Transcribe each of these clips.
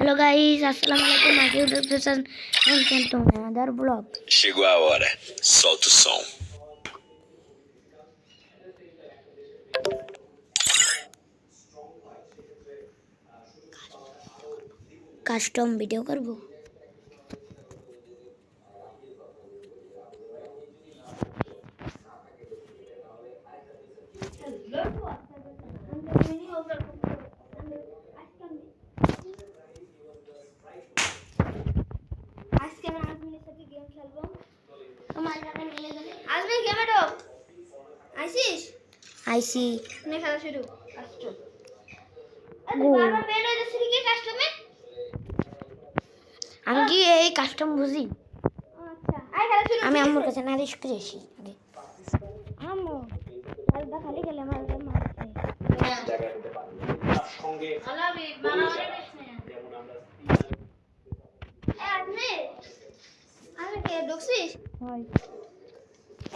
Hello guys, assalamualaikum. Aqui é o professor Anton Another Blog. Chegou a hora, solta o som. Custom video करबो. আইসি নে খেলা শুরু আমি কি এই কাস্টম বুঝি আচ্ছা আই খেলা শুরু আমি আম্মুর কাছে নালিশ করে আসি আগে আম্মু আলদা খালি গেলে আমার মারছে আলাবি মারামারি করিস না আপনি আমি কে ঢুকছিস হয়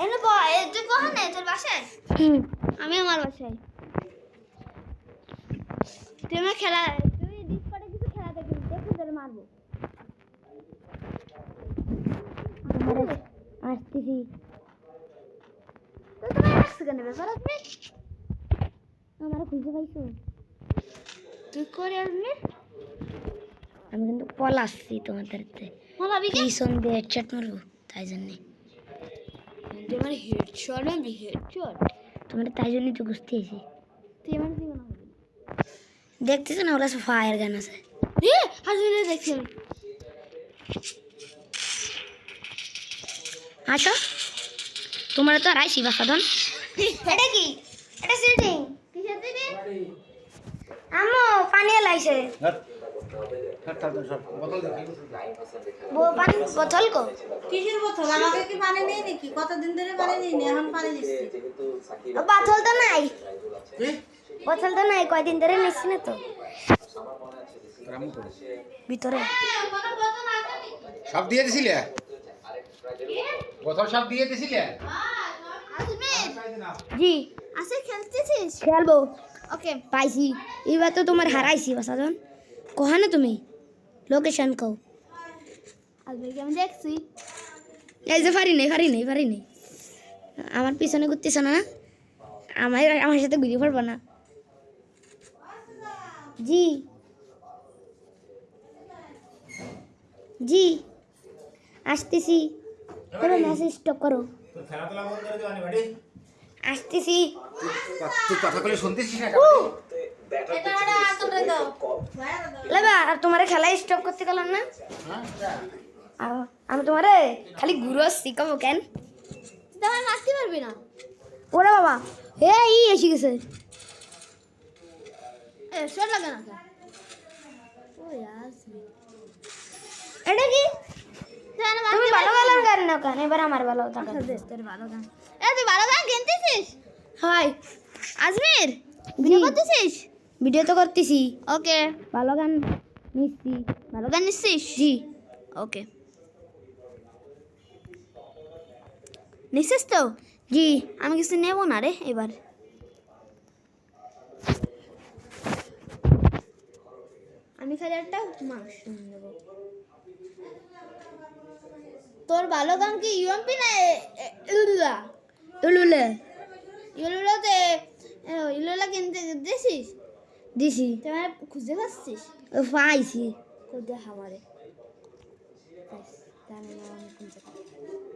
এনে তুই কোথানে তোর বাসায় আমি আমার বাসায় তুই আমার খেলা তুই ডিসকর্ডে কিছু খেলা দেখিস দেখি তোর মারবো তোমার আসতেছি তো তোমার আসছে কেন ব্যাপার আপনি আমার খুঁজে পাইছো তুই করে আসবি আমি কিন্তু পল আসছি তোমাদেরতে মালাবি কে পিছন দিয়ে হেডশট মারবো তাই জন্যে তোমার হেডশট আমি হেডশট তোমার তাই জন্যই তো বুঝতে এসি তুই আমার দিকে না দেখতেছো না ওরা সব ফায়ার গান আছে আসলে দেখছি আমি আসো তোমার তো আর আইসি বাসাদন এটা কি এটা সিটিং কিসের দিবি আম্মু পানি লাইছে পানি বোতল কো কিসের বোতল আমাকে কি পানি নেই নাকি কতদিন ধরে পানি নেই নি এখন পানি দিচ্ছি বোতল তো নাই বোতল তো নাই কয়দিন ধরে নিচ্ছি না তো ভিতরে সব দিয়ে দিছিলে বোতল সব দিয়ে দিছিলে আসবি জি আসে খেলতেছিস খেলবো ওকে পাইছি এবার তো তোমার হারাইছি বাসাদন কোহানে তুমি লোকেশন কও আসবে কি আমি দেখছি এই যে পারি নেই আমার পিছনে ঘুরতেছ না আমার সাথে ঘুরে পড়বো না জি জি আসতেছি করো মেসেজ স্টপ করো আসতেছি তুই কথা বলে শুনতেছিস না এটা ওটা তোমরা দাও লেবা আর তোমার খেলা স্টপ করতে গেলাম না আর আমি তোমারে খালি ঘুরো শিখাবো কেন তুই আমার মারতে পারবি না ওরে বাবা হে ই এসে গেছে এ শট লাগে না ও আসবি এটা কি তুই আমার তুমি ভালো ভালো গাড়ি নাও কেন এবার আমার ভালো থাকা তোর ভালো গান এ তুই ভালো গান কিনতেছিস হয় আজমির ভিডিও করতেছিস ভিডিও তো করতেছি ওকে ভালো গান নিচ্ছি ভালো গান নিচ্ছিস জি ওকে নিচ্ছিস তো জি আমি কিছু নেব না রে এবার আমি খালি একটা মাংস নেব তোর ভালো গান কি ইউএমপি না ইলুলা উলুলে ইলুলাতে ইলুলা কিনতে দিছিস দিছি তুই আমার খুঁজে পাচ্ছিস পাইছি কোথায় হামারে জানি না আমি কোন জায়গায়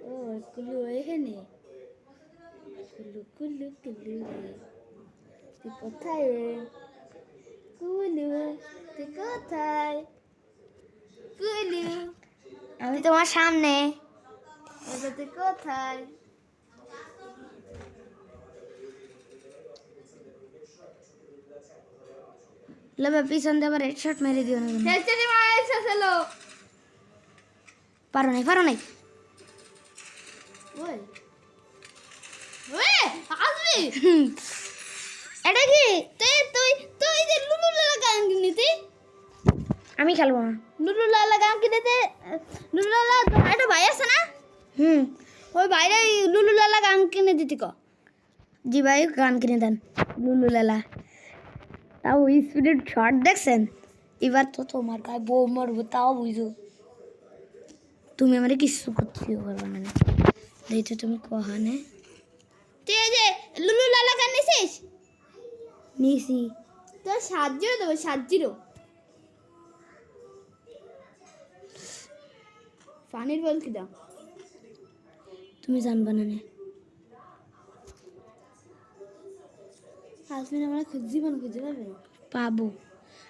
ও কুলু এখানে কুলু কুলু কুলু রে তুই কোথায় রে কুলু তুই কোথায় কুলু আমি তোমার সামনে এবার তুই কোথায় লেবা পিছন দিয়ে আবার হেডশট মেরে দিও না কিন্তু। হেলচেরি মারাইছে হলো পারো নাই ওই ওই আসবি এটা কি তুই তুই তুই যে লুলু লালা গান কিনতে আমি খেলবো না লুলু লালা গান কিনতে লুলু লালা একটা ভাই আছে না হুম ওই ভাইরা লুলু লালা গান কিনে দিতি ক জি ভাই গান কিনে দেন লুলু লালা তাও স্পিডের শট দেখছেন এবার তো তোমার গায়ে বউ মরবো তাও বুঝো তুমি আমার কিছু করতে পারবে না দেখতে তুমি কহানে তুই এই যে লুলু লালা কান নিছিস নিছি তোর 7-0 দেবো 7-0 পানির বল কি দাও তুমি জানবা না নে আসলে আমরা জীবন খুঁজে পাবে না পাবো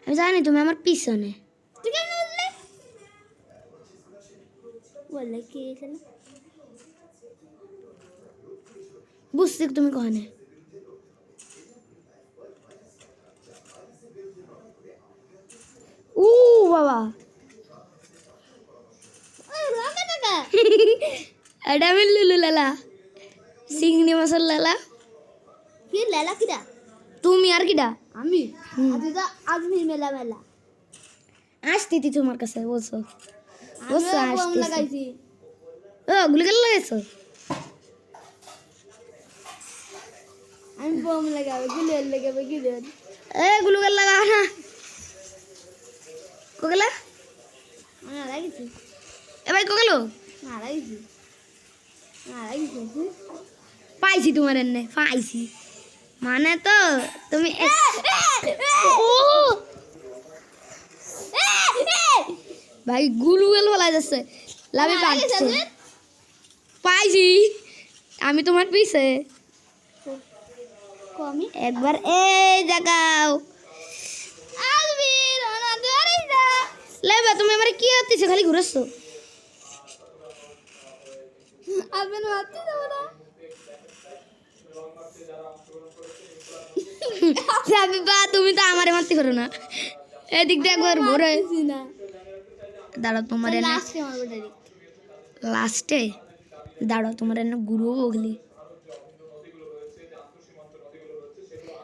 আমি জানি তুমি আমার পিছনে তুই কেন বললি বললে কি এখানে বুঝছি তুমি কহানে ও বাবা রাখা টাকা এটা আমি লুলু লালা চিংড়ি মাছের লালা কি লালা কিরা তুমি আর কিডা আমি আজ তো আজমির মেলা মেলা আসতেছি তোমার কাছে বলছো বলছো আমি বম আসতেছি লাগাইছি ও গুলি কেন লাগাইছো আমি বম লাগাবো গুলের লাগাবো গুলের এ গুলু কেন লাগা না কোগলা আমি লাগাইছি এ ভাই কোগলো না লাগাইছি না লাগাইছি পাইছি তোমার এনে পাইছি মানে তো তুমি ও ভাই গুলু গেল বলা যাচ্ছে লাভে পাচ্ছে পাইছি আমি তোমার পিছে কমি একবার এই জাগাও আজমির না দরিদা লেবা তুমি আমার কি হতেছে খালি ঘুরছো আজমির মারতে দাও না যাবি বা তুমি তো আমারে মারতে পারো না এদিক দিয়ে একবার ঘুরে না দাঁড়াও তোমার এনে লাস্ট মারবো ডাইরেক্ট লাস্টে দাঁড়াও তোমার এনে গুরু বগলি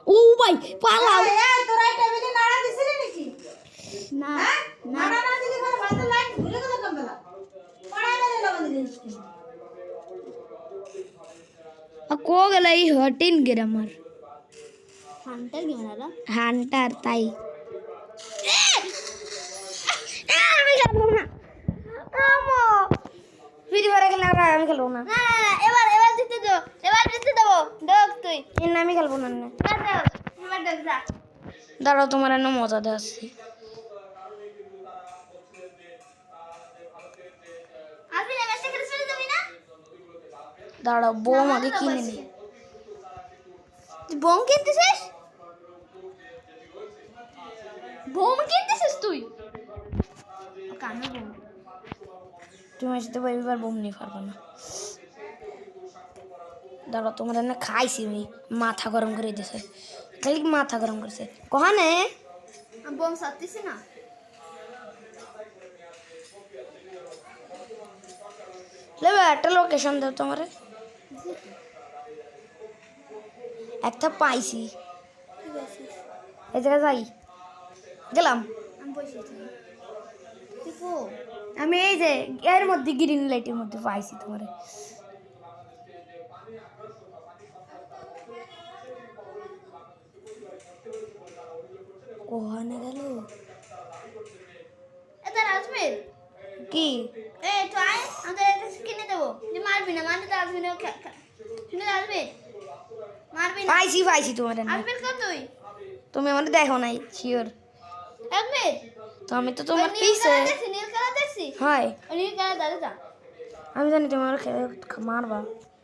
ও ভাই পালাও এই তোরা এই টেবিলে নাড়া দিছিলি নাকি না হ্যাঁ নাড়া না দিলি পরে ভাতের লাইন ঘুরে গেল কমবেলা পড়াই না লবণ দিলি কো গেল এই হটিন গের আমার হান্টার কি মারা হান্টার তাই আমি খেলবো না ফ্রি ফায়ার খেলে আমি খেলবো না না না এবার জিতে দাও এবার জিতে দেবো দেখ তুই এর আমি খেলবো না এবার দেখ যা দাঁড়াও তোমার এনে মজা দিয়ে আসছি আজমির এই ম্যাচটা খেলে চলে যাবি না দাঁড়াও বোম আগে কিনে নি তুই বোম কিনতেছিস বোম কিনতেছিস তুই কানে বোম তুমি আসতে এবার বোম নিয়ে পারবো না দাঁড়াও তোমার এনে খাইছি আমি মাথা গরম করে দিয়েছে খালি মাথা গরম করছে কহানে আমি বোম সারতেছি না লেবে একটা লোকেশন দাও তোমারে একটা পাইছি ঠিক আছে এই জায়গায় যাই গেলাম আমি বসে আছি তুই কো আমি এই যে এর মধ্যে গ্রিন লাইটের মধ্যে পাইছি তোমারে কোহানে গেল এটা আজমির কি এই তো আয় আমাদের এটা কিনে দেবো তুই মারবি না মানে তো আজমির শুনে আসবে মারবি না পাইছি পাইছি তোমার এনে আজমির কর তুই তুমি আমার দেখো নাই শিওর আজমির তো আমি তো তোমার পিছে নীল কালার দেখছি হয় ওই নীল কালার দাঁড়া যা আমি জানি তুমি আমার মারবা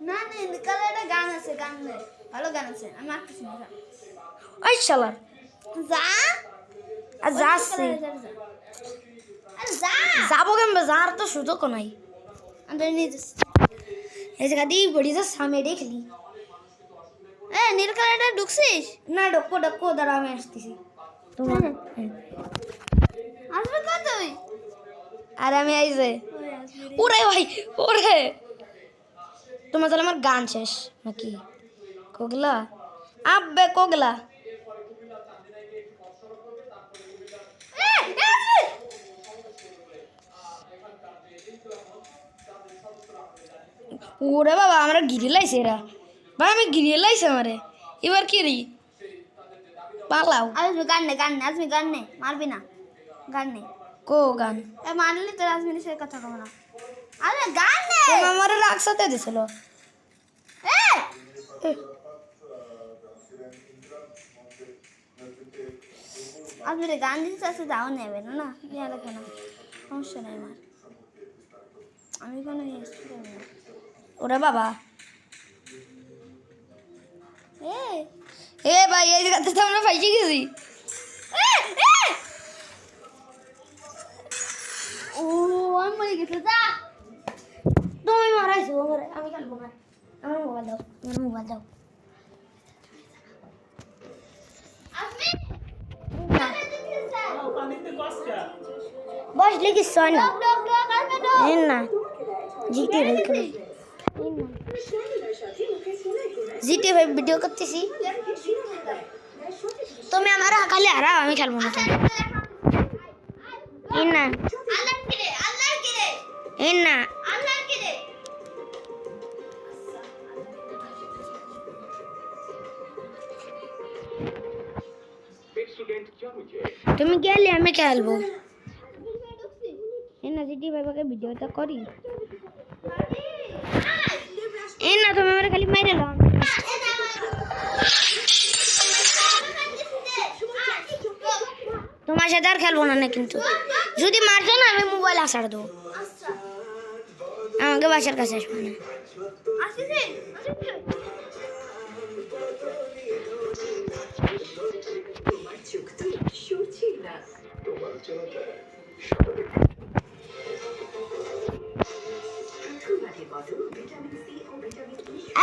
না নীল কালার গান আছে গান নেই ভালো গান আছে আমি মারতেছি না ওই শালার যা আর যাচ্ছি আরে যা যাবো কেমবে যার তো সুযোগ নাই আমরা নিয়ে যাচ্ছি এই জায়গা দিয়ে বড়ি যা সামনে দেখলি নীল কালারটা ঢুকছিস না ডক্কো ডক্কো দাঁড়া আমি আসতেছি তোমার আসবে কর তুই আর আমি এই যে ওই আসবি রে। ওরে ভাই ওরে তোমার তাহলে আমার গান শেষ নাকি কোগলা আব্বে কোগলা ওরে বাবা আমরা ঘিরে লাইছে এরা ভাই আমি ঘিরে লাইছে আমারে এবার কি রি পালাও আসবি গান নে আজমি গান নে মারবি না গান নেই কো গান এ মানলি তো রাজমিনের সাথে কথা কব না আরে গান নেই তুমি আমারে রাখসাতে দিছিল এ আপনি গান দিতে আছে যাও নেবে না না নিয়ে কেন সমস্যা নেই আমার আমি কোনো হিস্ট্রি দেব না ওরে বাবা এ এ ভাই এই জায়গাতে তো আমরা ফাইসে গেছি এ এ ও আমি মরে গেছে যা তুমি মারাইছো আমারে আমি খেলবো না আমার মোবাইল দাও আপনি বসলে কি সয় না ডক ডক আসবে ডক এন না জিটি ভাই করে জিটি ভাই ভিডিও করতেছি তুমি আমার খালি হারাও আমি খেলবো না এন না আল্লাহ কি রে এন না আল্লাহ কি রে তুমি গেলে আমি খেলবো এন না জিটি ভাই বাকে ভিডিওটা করি এন না তুমি আমার খালি মাইরে দাও তোমার সাথে আর খেলবো না কিন্তু যদি মারছো না আমি মোবাইল আসার দেবো আমাকে বাসার কাছে আসবো না আসিছে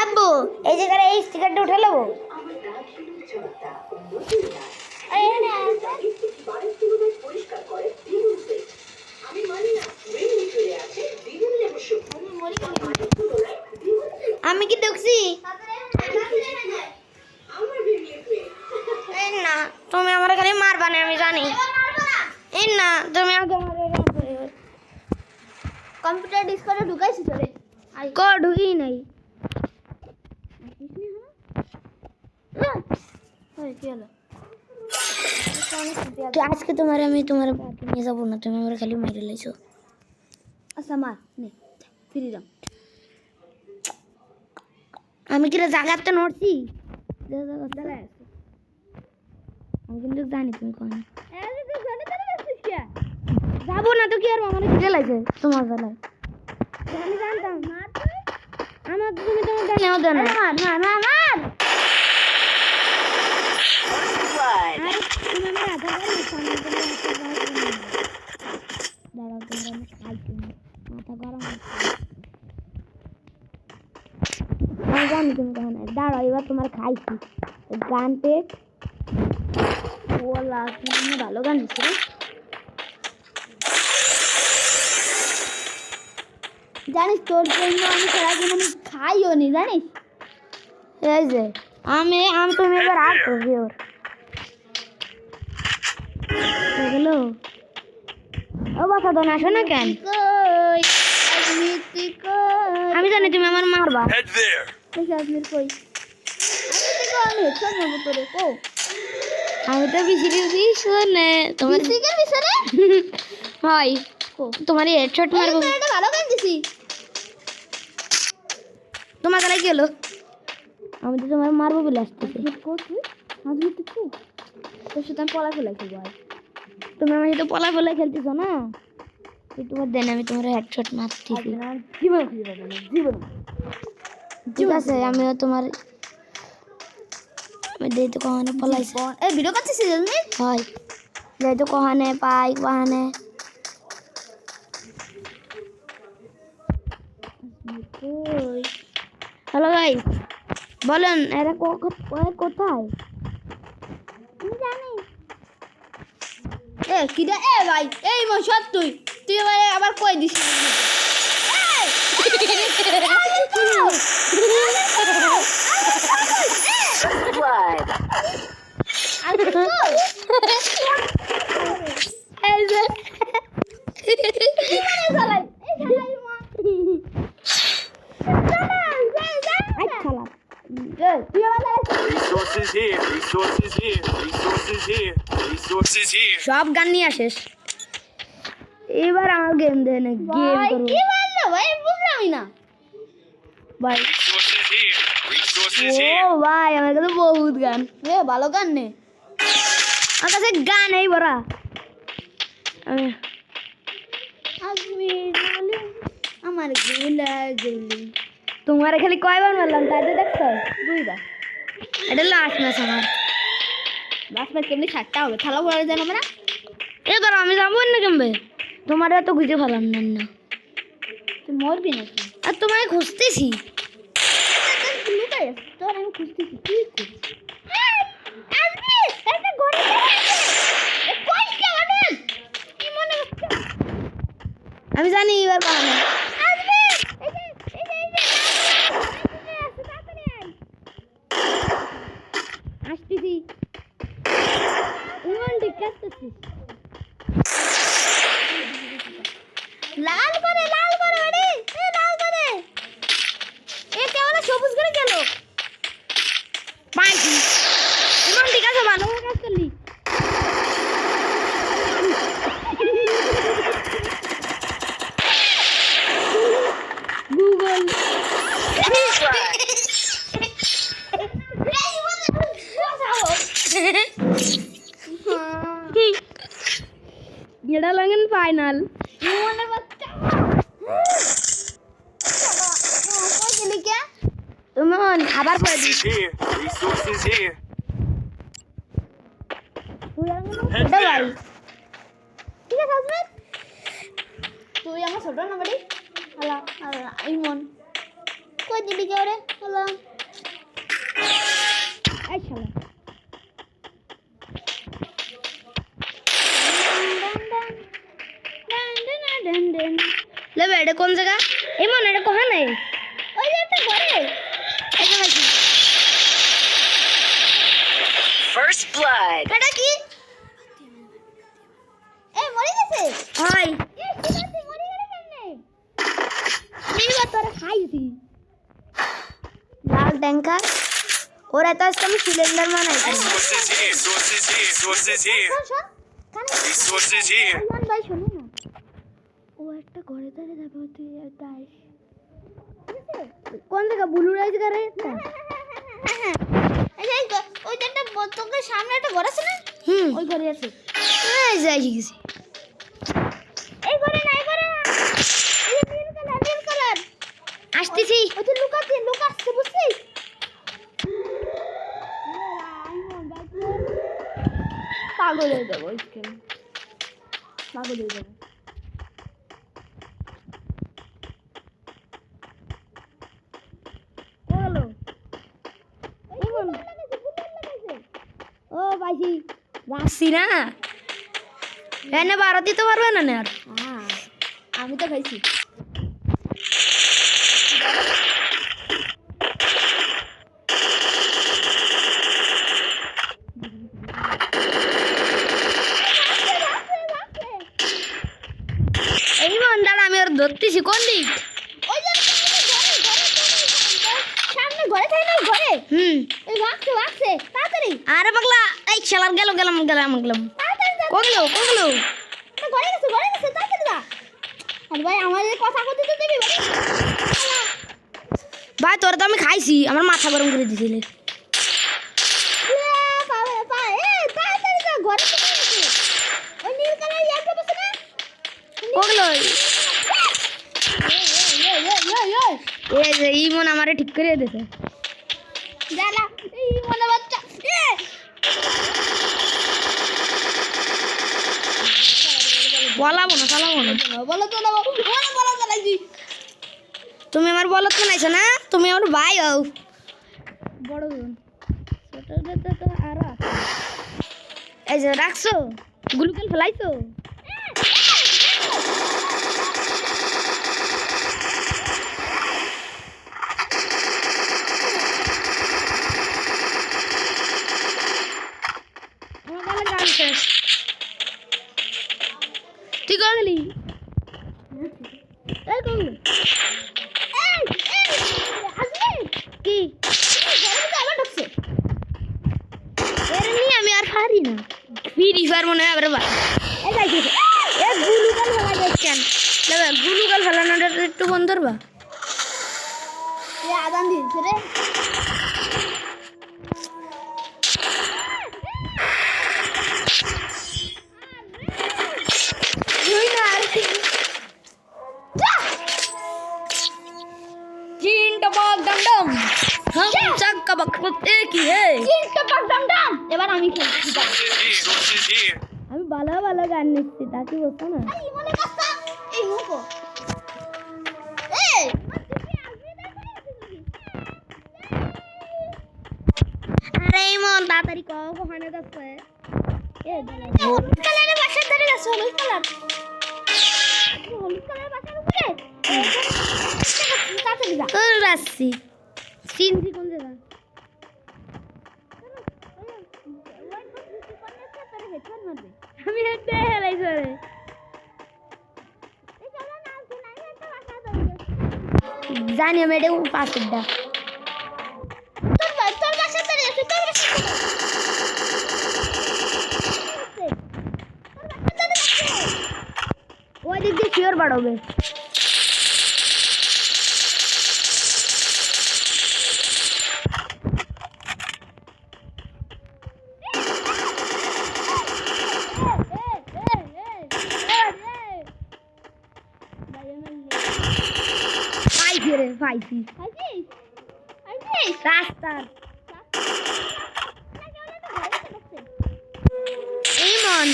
আব্বু এই জায়গায় এই স্টিকারটা উঠে নেবো আমি কি দেখছি এই না তুমি আমার খালি মারবা না আমি জানি এই না তুমি আমাকে কম্পিউটার ডিসকর্ডে ঢুকাইছি তোরে ক ঢুকি নাই ওই কি হলো তো আজকে তোমার আমি তোমার বাড়িতে নিয়ে যাবো না তুমি আমার খালি মাইরে লাইছো আচ্ছা মার নে ফিরে যাও আমি কি জাগাতে নড়ছি আমি কিন্তু জানি তুমি কোন যাবো না তো কি আর আমার খিদে লাগছে তোমার বেলায় আমি জানতাম আমার তুমি তোমার জানাও দেন মার মার মার মার তুমি আমার আধা গাড়ি সামনে দাঁড়াও তোমরা আমি খাইছি মাথা গরম আমি জানি তুমি কখন দাঁড়াও এবার তোমার খাইছি গান পেট ওলা তুমি ভালো গান দিছো রে জানিস তোর জন্য আমি সারা জীবন খাইও নি জানিস এই যে আমি তুমি এবার আর করবি ওর এগুলো ও বাসা দোন আসো না কেন কই আজমিতি কই আমি জানি তুমি আমার মারবা Head there. কই আজমির কই আমি হেডশট মারবো তোরে কো আমি তো বিসিবি শুনে তোমার বিসিকের বিছানে হয় তোমার হেডশট মারবো তোর এটা ভালো গান দিছি তোমার গলায় কি হলো আমি তো তোমার মারবো বলে আসতেছি কো তুই আজমিতি কো তোর সাথে আমি পলা ফেলাই খেলবো আজ তুমি আমার সাথে পলা ফলা খেলতেছো না তোমার দেন আমি তোমার হেডশট মারতেছি জীবন খুঁজে পাবো না জীবন ঠিক আছে আমিও তোমার আমি দেই তো কখনো পলাইছি এই ভিডিও করতেছিস জানি হয় দেই তো কখনো পাই কখনো কই হ্যালো গাইস বলেন এরা কোথায় জানি এ কিডা এ ভাই এই মশাত তুই এবারে আবার কই দিস এই যে Resources here. Resources here. Resources here. Resources here. সব গান নিয়ে আসিস এবার আমার গেম দেন গেম ভাই করব কি মারলো ভাই বুঝলামই না ভাই Resources here. Resources O here. ভাই আমার কাছে বহুত গান এ ভালো গান নে আমার কাছে গান এই বড়া আজমি বলে আমার গুলা গুলি তোমার খালি কয়বার মারলাম তাই তো দেখছো দুইবার এটা লাস্ট ম্যাচ আমার বাস ম্যাচ কেমনি 7টা হবে খেলা পড়ে জানো না এ ধরো আমি যাবো না কেমবে তোমার এত খুঁজে ফেলাম না তুই মরবি নাকি আর তোমায় খুঁজতেছি লুকাই তোর আমি খুঁজতেছি কি করছিস আজমি একটা ঘরে পয়সা অনেক কি মনে হচ্ছে আমি জানি এবার পাবো আজমি এই যে তাড়াতাড়ি আয় আসতেছি ইমন ঠিক আসতেছি লাল করে বাড়ি এ লাল করে এ কেমন সবুজ করে গেল পাইছি ইমন ঠিক আছে ভালো করে কাজ করলি গুগল এটা লাগেন ফাইনাল ইমনের বাচ্চা কই গেলি কে ইমন আবার পড়ে this Resources here. Resources here. Head এটা there. ভাই ঠিক আছে আজমি তুই আমার ছোট না বাড়ি হ্যালো ইমন কই দিলি কে রে হ্যালো এই শালা লেবে এটা কোন জায়গা ইমন এটা কোহা নাই ওই যে একটা ঘরে এটা ভাইছি First blood. এটা কি এ মরে গেছে হয় এ ঠিক আছে মরে গেল কেমনে এইবার তোরা খাইছি লাল ট্যাঙ্কার ওরা তো আজকে আমি সিলিন্ডার বানাই Resources here. Resources here. Resources here. শোন কানে Resources here. আইমান ভাই শোনো না ও একটা ঘরে দাঁড়িয়ে যাবে তুই একটা আইস কোন জায়গা ব্লু রাইস করে এই যে ওই যে একটা তোকে সামনে একটা ঘর আছে না হুম ওই ঘরে আছে এই যাই গেছি এই ঘরে না এই ঘরে না এই নীল কালার আসতেছি ওই যে লুকাচ্ছে বুঝছিস পাগল হয়ে যাবো স্ক্রিন পাগল হয়ে যাবো হলো ও পাইছি যাচ্ছি না এনে বারো দিতে পারবে না আর আমি তো খাইছি এই মন দাঁড়া আমি আর ধরতেছি কোন দিক ওই যে সামনে ঘরে থাকে না ঘরে হুম ওই ভাগছে তাড়াতাড়ি আরে পাগলা এই খেলার গেলাম তাড়াতাড়ি যা। কোগলো ঘরে গেছে তাড়াতাড়ি যা আরে ভাই আমাদের কথা কইতে তো দেবি ভাই ভাই তোর তো আমি খাইছি আমার মাথা গরম করে দিছিলে তাড়াতাড়ি যা ঘরে তো গেছে ওই নীল কালার ইয়াটা বসে না কোগলো এই এই যে ইমন আমারে ঠিক করে দিয়েছে জানা এই মনে বাচ্চা বলাবো না বলো তো না বলো তো লাগি তুমি আমার বলত বানাইছো না তুমি আমার ভাই হও বড় বোন ছোটটা তো আরো আছে। এই যে রাখছো গ্লুকেল ফেলাইছো আমার গালে গান শেষ তুই গেলি এই কোন কি আবার ঢুকছে এর নিয়ে আমি আর পারি না ফ্রি ফায়ার মনে হয় আবার এই যাইছে এ গ্লুকেল ফেলাই ফোন ধরবা এ আদান দিয়েছে রে चीन टपक डम डम हम सबका बकवास एक ही है চিন্তা পাক ডাম ডাম এবার আমি খেলছি Sources here. আমি ভালো ভালো গান নিচ্ছি তাকে বলতো না এই মনে কষ্ট এই মুকো এই আরে মন তাড়াতাড়ি কও কোখানে যাচ্ছে এ হলুদ কালারের বাসার ধারে গেছে হলুদ কালার বাসার উপরে তাড়াতাড়ি যা তোর রাসি সিনজি কোন জায়গা আমি হেঁটে হেলাইছি রে জানি আমি এটা পাসটা তোর বাসার ধারে গেছে তোর বাসার ওই দিক দিয়ে শিওর বাড়াবে পাইছি রে পাইছি রাস্তার এই মন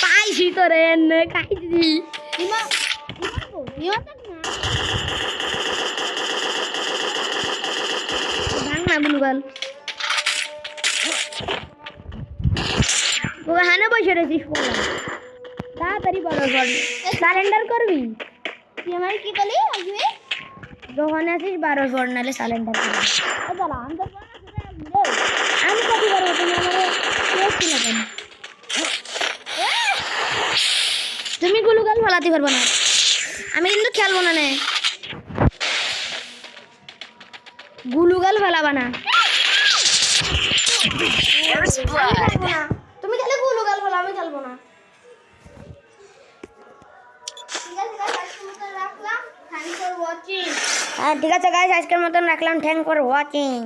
পাইছি তো রে এনে খাইছি ভাঙ না বুলুগাল ওখানে বসে রয়েছিস বলা তাড়াতাড়ি বড় কর সারেন্ডার করবি তুই আমার কি করলি আসবে যখন আসিস 12 পর নালে সারেন্ডার করবি ও দাঁড়া আমি তো আমি কপি করবো তুমি আমার কেউ না কেন তুমি গুলুগাল ফলাতে পারবো না আমি কিন্তু খেলবো না নে গুলুগাল ফেলাবা না First blood. তুমি খেলে গুলুগাল ফেলা আমি খেলবো না রাখলাম থ্যাংকস ফর ওয়াচিং ঠিক আছে গাইস আজকের মতন রাখলাম থ্যাংক ফর ওয়াচিং